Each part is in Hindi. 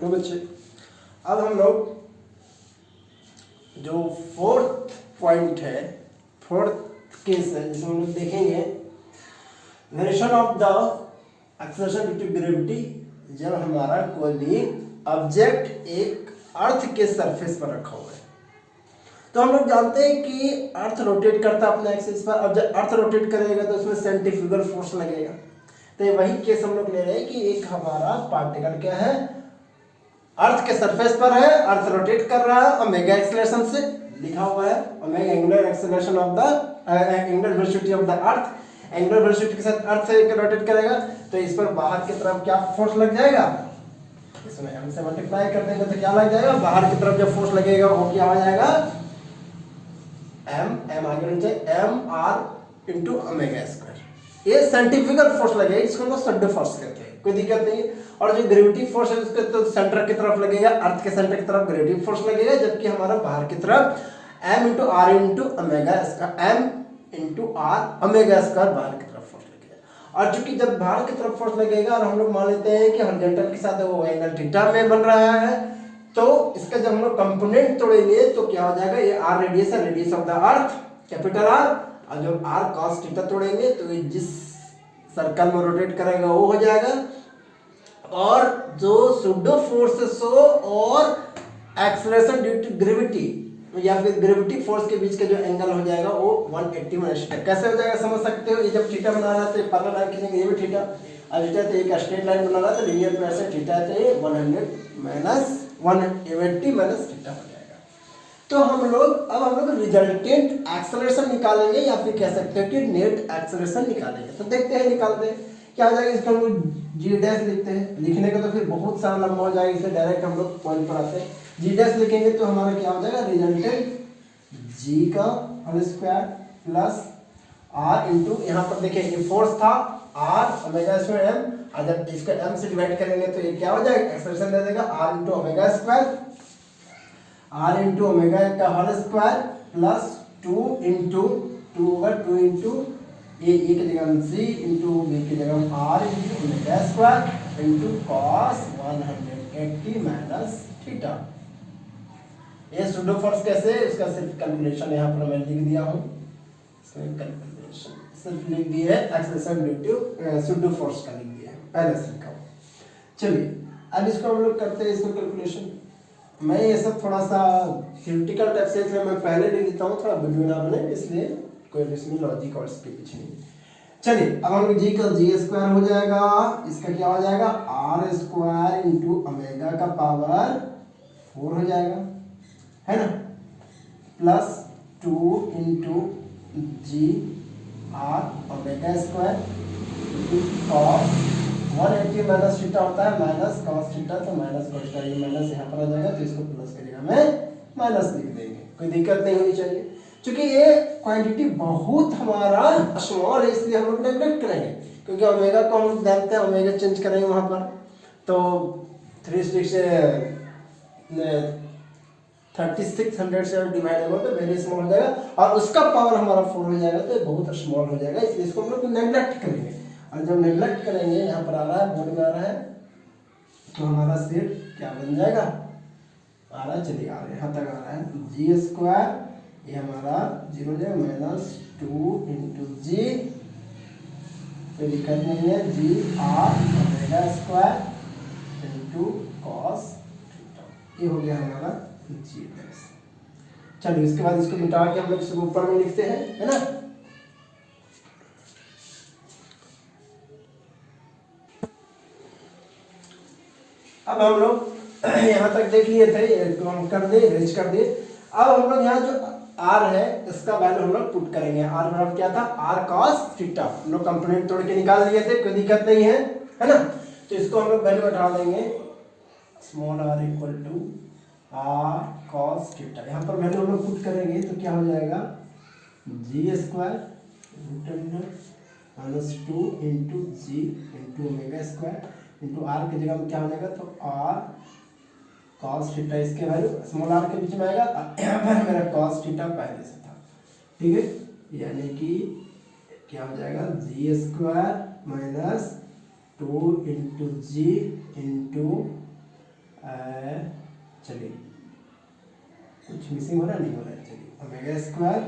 तो बच्चे अब हम लोग जो फोर्थ पॉइंट है, फोर्थ केस है, जिसमें हम लोग देखेंगे variation of the acceleration due to gravity, जब हमारा कोई भी ऑब्जेक्ट एक अर्थ के सरफेस पर रखा हुआ है। तो हम लोग जानते हैं कि अर्थ रोटेट करता है अपने एक्सिस पर। अब जब अर्थ रोटेट करेगा तो उसमें सेंट्रीफ्यूगल फोर्स लगेगा। तो वही केस हम लोग ले रहे हैं कि एक हमारा पार्टिकल क्या है, अर्थ के सरफेस पर है, अर्थ रोटेट कर रहा है, ओमेगा एक्सेलरेशन से लिखा हुआ है, omega angular acceleration of the angular velocity of the earth. Angular velocity के साथ अर्थ रोटेट करेगा तो इस पर बाहर की तरफ क्या फोर्स लग जाएगा, इसमें m से मल्टीप्लाई कर देंगे तो क्या लग जाएगा, बाहर की तरफ जब फोर्स लगेगा वो क्या हो जाएगा, m आगे नीचे m r into omega square. ये सेंट्रीफ्यूगल फोर्स लगेगा, इसको हम लोग सड्डो फोर्स कहते हैं, कोई दिक्कत नहीं है। और जो ग्रेविटी फोर्स है उसके तो सेंटर की तरफ लगेगा, अर्थ के सेंटर की तरफ ग्रेविटी फोर्स लगेगा, जबकि हमारा बाहर की तरफ m into R into omega square, m into R omega square बाहर की तरफ फोर्स लगेगा। और चूंकि जब बाहर की तरफ फोर्स लगेगा और हम लोग मान लेते हैं कि हॉरिजॉन्टल के साथ वो एंगल थीटा में बन रहा है, तो इसका जब हम लोग कंपोनेंट तोड़ेंगे तो क्या हो जाएगा, ये आर रेडियस है, radius of the earth capital R, और जब आर कॉस थीटा तोड़ेंगे तो ये जिस सर्कल में रोटेट करेगा वो हो जाएगा। और जो सुडो फोर्सेस हो और एक्सेलरेशन ड्यू टू ग्रेविटी या फिर ग्रेविटी फोर्स के बीच का जो एंगल हो जाएगा वो 180 माइनस थीटा। कैसे हो जाएगा समझ सकते हो, ये जब थीटा बना रहा है तो पैरेलल लाइन खींचेंगे, ये भी थीटा, और थीटा तो एक स्ट्रेट लाइन बना रहा है तो लीनियर पैर से थीटा तो ये 180 माइनस थीटा हो जाएगा। तो हम लोग रिजल्टेंट एक्सेलरेशन निकालेंगे या फिर कह सकते हैं कि नेट एक्सेलरेशन निकालेंगे। तो देखते हैं निकालते हैं क्या हो जाएगा, इसको हम लोग जी डैश लिखते हैं, लिखने का तो फिर बहुत सारा लंबा हो जाएगा, इसलिए डायरेक्ट हम लोग पॉइंट पर आते हैं। जी डैश लिखेंगे तो हमारा क्या हो जाएगा, रिजल्टेंट जी का whole square plus R into, यहाँ पर देखिए ये फोर्स था आर ओमेगा स्क्वायर एम, और जब इसको एम से डिवाइड करेंगे तो ये क्या हो जाएगा, एक्सेलरेशन दे देगा R into omega square, R into omega का होल स्क्वायर प्लस 2 इंटू 2 होगा 2 इंटू ए की जगह सी इंटू बी की जगह R into omega square into cos 180 minus theta. ये सुडो फोर्स कैसे, इसका सिर्फ कैलकुलेशन यहाँ पर मैं लिख दिया हूँ, इसमें कैलकुलेशन सिर्फ लिख दी है, acceleration due to pseudo force का लिख दिया है, पहले से लिखा हुआ। चलिए अब इसको हम लोग करते हैं, इसको कैलकुलेशन। मैं ये सब थोड़ा सा थ्योरेटिकल टाइप से इसलिए मैं पहले लिख देता हूँ, थोड़ा वीडियो ना बने, इसलिए कोई इसमें लॉजिक और इसके पीछे नहीं। चलिए अब हम लोग जी का जी स्क्वायर हो जाएगा, इसका क्या हो जाएगा आर स्क्वायर इंटू ओमेगा का पावर 4 हो जाएगा, है ना, plus 2 into g are omega square into cos 180 minus theta होता है, माइनस कॉस थीटा, तो माइनस कॉस थीटा, ये माइनस यहाँ पर आ जाएगा तो इसको प्लस करेगा में माइनस लिख देंगे, कोई दिक्कत नहीं होनी चाहिए। क्योंकि ये क्वांटिटी बहुत हमारा स्मॉल है इसलिए हम लोग नेगलेक्ट करेंगे, क्योंकि ओमेगा को हम जानते हैं, ओमेगा चेंज करेंगे वहाँ पर तो 3600 से डिवाइड होगा तो वेरी स्मॉल हो जाएगा, और उसका पावर हमारा 4 हो जाएगा तो बहुत स्मॉल हो जाएगा, इसलिए इसको हम लोग नेगलेक्ट करेंगे। और जब नेगलेक्ट करेंगे, यहाँ पर आ रहा है बोर्ड में आ रहा है, तो हमारा सेट क्या बन जाएगा, आ रहा है, चलिए आ रहा है, यहाँ तक आ रहा है जी स्क्वायर, ये हमारा 0 हो जाएगा माइनस 2 इंटू जी, कोई दिक्कत नहीं है, g are omega square into cos theta, ये हो गया हमारा जी डैश। चलिए इसके बाद इसको मिटा के हम लोग इसको ऊपर में लिखते हैं, है ना। अब हम लोग यहाँ तक देख लिए थे, तो हम कर दिए, रेज कर दिए। अब हम लोग यहाँ जो आर है इसका वैल्यू हम लोग पुट करेंगे, आर बराबर क्या था, आर कॉस थीटा, हम लोग कंपोनेंट तोड़ के निकाल लिए थे, कोई दिक्कत नहीं है ना। तो इसको हम लोग वैल्यू बैठा देंगे, small R equal to R cos theta, यहाँ पर वैल्यू हम लोग पुट करेंगे तो क्या हो जाएगा, g square minus 2 into g into omega square into r की जगह में क्या हो जाएगा, तो आर कॉस थीटा, इसके वैल्यू स्मॉल आर के बीच में आएगा, यहाँ पर मेरा कॉस थीटा पहले से था, ठीक है, यानी कि क्या हो जाएगा g square minus 2 into g into चलिए कुछ मिसिंग हो रहा नहीं हो रहा है, चलिए omega square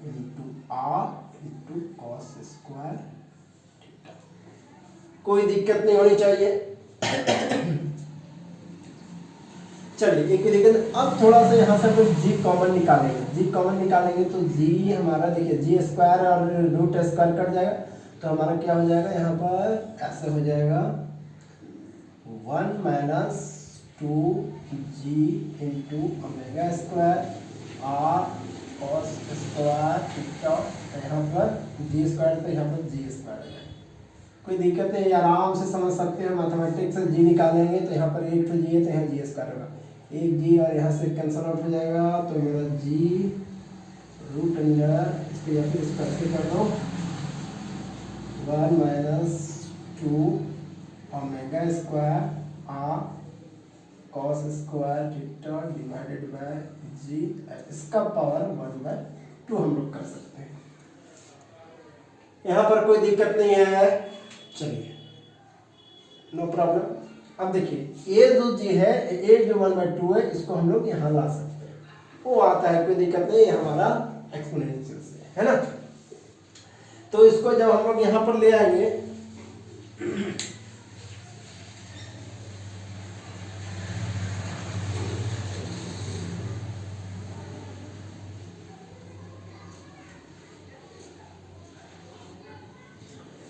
into R into cos square theta. कोई दिक्कत नहीं होनी चाहिए। चलिए एक भी दिक्कत। अब थोड़ा सा यहाँ से हम जी कॉमन निकालेंगे, जी कॉमन निकालेंगे तो जी हमारा देखिए जी स्क्वायर और रूट स्क्वायर कट जाएगा, तो हमारा क्या हो जाएगा यहाँ पर ऐसे हो जाएगा 1 minus 2 g into omega square are cos square theta, यहाँ पर जी स्क्वायर तो यहाँ पर जी स्क्वायर है। कोई दिक्कत नहीं, आराम से समझ सकते हैं। मैथमेटिक्स से जी निकालेंगे तो यहाँ पर एक तो जी है तो यहाँ जी स्क्वायर होगा, एक जी और यहाँ से कैंसिल आउट हो जाएगा, तो मेरा जी रूट अंडर इसको या फिर इसको ऐसे कर दो 1 minus 2 omega square are cos square theta divided by g, इसका पावर 1/2 हम लोग कर सकते हैं। यहाँ पर कोई दिक्कत नहीं है, चलिए नो प्रॉब्लम। अब देखिए ये जो जी है, ये जो 1/2 है, इसको हम लोग यहाँ ला सकते हैं, वो आता है, कोई दिक्कत नहीं, ये हमारा एक्सपोनेंशियल से है ना। तो इसको जब हम लोग यहाँ पर ले आएंगे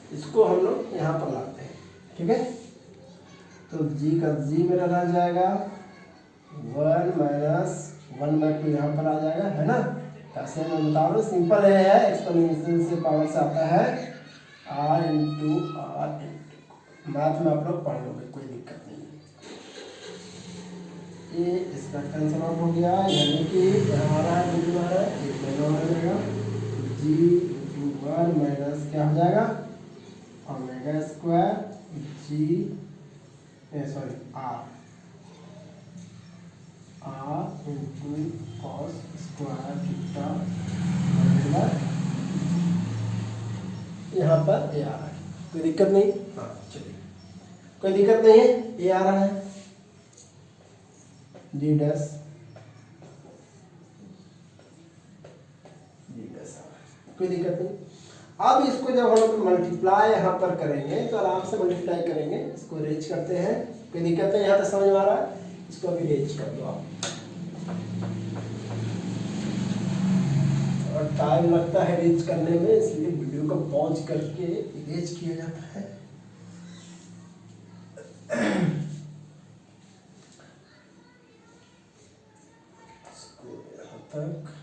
इसको हम लोग यहाँ पर लाते हैं, ठीक है। तो जी का जी मेरा रह जाएगा 1 माइनस 1/2 यहाँ पर आ जाएगा, है ना। कैसे मैं बता रहा हूँ, सिंपल है, एक्सपोनेंशियल से पावर से आता है r into R into, math में आप लोग पढ़ लोगे, कोई दिक्कत नहीं है। ये इसका कैंसिल आउट हो गया, यानी कि यहाँ आ रहा है बिंदु आ रहा है, एक महीना हो जाएगा जी इंटू 1 माइनस क्या हो जाएगा omega square g sorry R into cos square theta, यहाँ पर ए आ रहा है, कोई दिक्कत नहीं। हाँ चलिए कोई दिक्कत नहीं है, ए आ रहा है जी डैश आ रहा है, कोई दिक्कत नहीं। अब इसको जब हम लोग मल्टीप्लाई यहाँ पर करेंगे तो आराम से मल्टीप्लाई करेंगे, इसको रेज करते हैं, कोई दिक्कत नहीं, यहाँ तक समझ में आ रहा है, इसको अभी रेज कर दो आप। और टाइम लगता है रेज करने में, इसलिए वीडियो को पॉज करके रेज किया जाता है। इसको यहाँ तक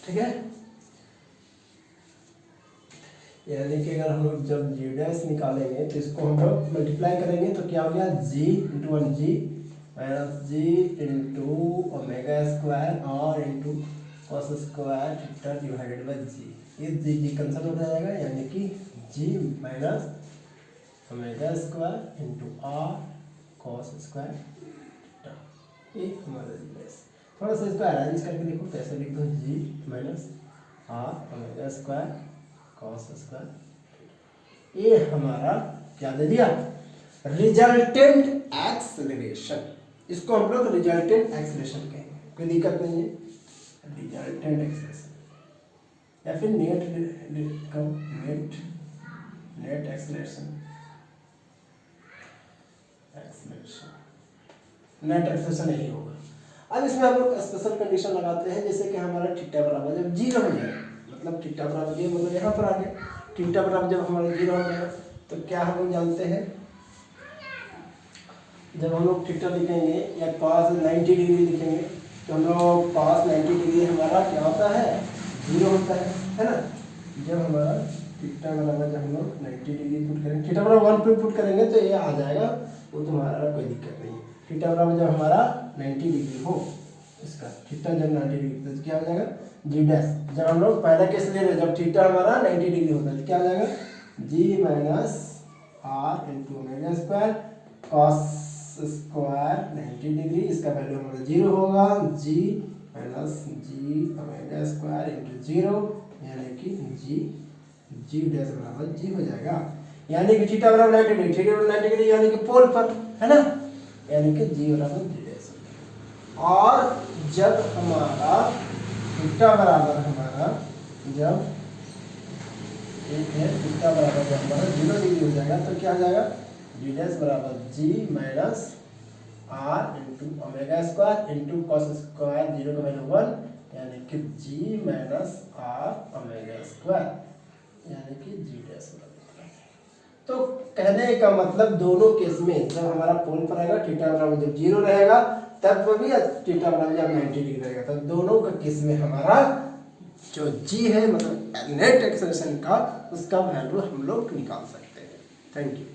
ठीक है। यानी कि अगर हम लोग जब जी डैश निकालेंगे तो इसको हम लोग मल्टीप्लाई करेंगे तो क्या हो गया g into 1 g minus g into omega square और into cos square theta divided by g, ये जी कैंसिल हो जाएगा, यानी कि g minus omega square into r cos square theta, ये हमारा जी डैश। थोड़ा सा इसको अरेंज करके देखो, कैसे लिख दो g minus r omega square cos square, ये हमारा क्या दे दिया रिजल्टेंट एक्सेलरेशन, इसको हम लोग रिजल्टेंट एक्सेलरेशन कहेंगे, कोई दिक्कत नहीं है, रिजल्टेंट एक्सेलरेशन या फिर नेट एक्सेलरेशन, नेट एक्सेलरेशन यही होगा। अब इसमें हम लोग स्पेशल कंडीशन लगाते हैं, जैसे कि हमारा थीटा बराबर जब जीरो हो जाए, मतलब थीटा बराबर ये मतलब यहाँ पर आ गया, थीटा बराबर जब हमारा जीरो हो जाएगा तो क्या हम लोग जानते हैं, जब हम लोग थीटा लिखेंगे या cos 90 डिग्री लिखेंगे तो हम लोग cos 90 डिग्री हमारा क्या होता है जीरो होता है ना। जब हमारा थीटा बराबर जब हम लोग 90 डिग्री पुट करेंगे, थीटा बराबर 1 पे पुट करेंगे तो ये आ जाएगा, वो तुम्हारा कोई दिक्कत नहीं है। थीटा बराबर जब हमारा 90 डिग्री हो इसका थीटा जब 90 डिग्री तो क्या हो जाएगा जी डैश। जब हम लोग पहला केस ले रहे हैं जब थीटा हमारा 90 डिग्री होता है तो क्या हो जाएगा g minus r into omega square cos square 90 degree, इसका वैल्यू हमारा 0 होगा, g minus g omega square into 0 यानी कि जी डैश बराबर जी हो जाएगा। यानी कि थीटा बराबर 90 डिग्री, थीटा बराबर 90 डिग्री यानी कि पोल पर, है ना, यानी कि जी बराबर जी डैश। और जब हमारा थीटा बराबर हमारा जब एक है थीटा बराबर जब हमारा 0 डिग्री हो जाएगा तो क्या हो जाएगा जी डैश बराबर जी minus r into omega square into cos square 0 का वैल्यू 1 यानी कि g minus r omega square यानी कि जी डैश बराबर। तो कहने का मतलब दोनों केस में जब हमारा पोल पर आएगा थीटा बराबर जब 0 रहेगा तब भी थीटा बराबर जब 90 डिग्री रहेगा, तो दोनों का केस में हमारा जो जी है मतलब नेट एक्सेलरेशन का उसका वैल्यू हम लोग निकाल सकते हैं। Thank you.